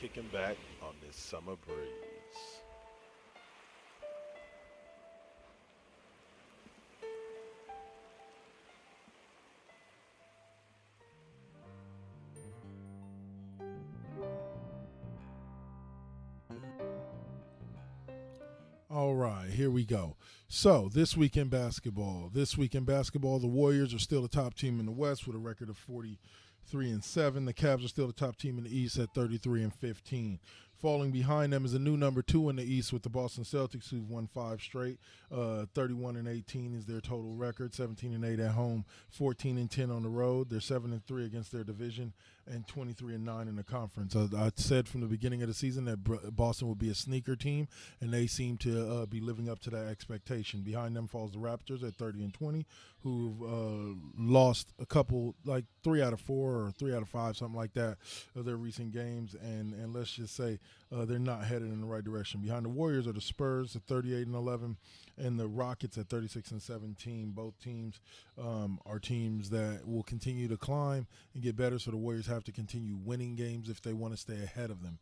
kicking back on this summer breeze. All right, here we go. So, this week in basketball. The Warriors are still the top team in the West with a record of 43-7. The Cavs are still the top team in the East at 33-15. Falling behind them is a new number 2 in the East with the Boston Celtics, who've won 5 straight. 31-18 is their total record. 17-8 at home, 14-10 on the road. They're 7-3 against their division and 23-9 in the conference. I said from the beginning of the season that Boston would be a sneaker team, and they seem to be living up to that expectation. Behind them falls the Raptors at 30-20, who've lost a couple, like 3 out of 4 or 3 out of 5, something like that, of their recent games, and let's just say they're not headed in the right direction. Behind the Warriors are the Spurs at 38-11 and the Rockets at 36-17. Both teams are teams that will continue to climb and get better, so the Warriors have to continue winning games if they want to stay ahead of them.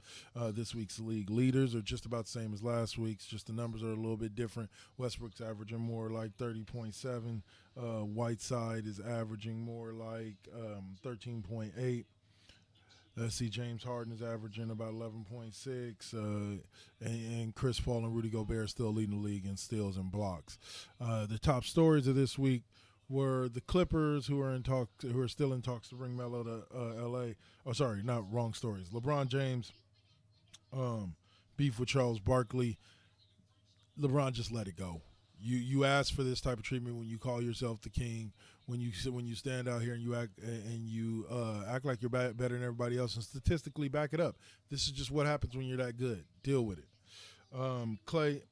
This week's league leaders are just about the same as last week's, just the numbers are a little bit different. Westbrook's averaging more like 30.7. Whiteside is averaging more like 13.8. Let's see, James Harden is averaging about 11.6, and Chris Paul and Rudy Gobert are still leading the league in steals and blocks. The top stories of this week were the Clippers, who are still in talks to bring Melo to L.A. Oh, sorry, not wrong stories. LeBron James, beef with Charles Barkley. LeBron just let it go. You ask for this type of treatment when you call yourself the king, when you stand out here and you act like you're better than everybody else, and statistically back it up. This is just what happens when you're that good. Deal with it. Clay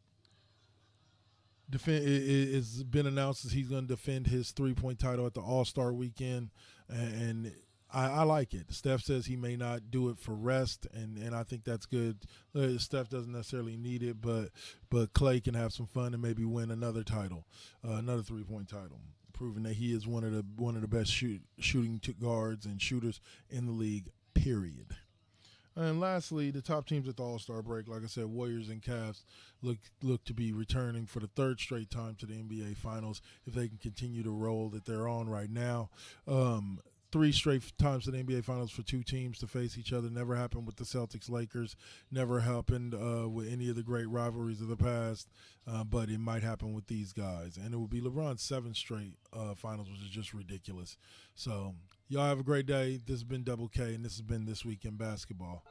it's been announced that he's going to defend his 3-point title at the All-Star weekend, and I like it. Steph says he may not do it for rest, and I think that's good. Steph doesn't necessarily need it, but Clay can have some fun and maybe win another title, another 3-point title, proving that he is one of the best shooting guards and shooters in the league, period. And lastly, the top teams at the All-Star break, like I said, Warriors and Cavs look to be returning for the 3rd straight time to the NBA Finals if they can continue the roll that they're on right now. 3 straight times to the NBA Finals for 2 teams to face each other. Never happened with the Celtics, Lakers. Never happened with any of the great rivalries of the past. But it might happen with these guys. And it would be LeBron's 7th straight Finals, which is just ridiculous. So y'all have a great day. This has been Double K, and this has been This Week in Basketball.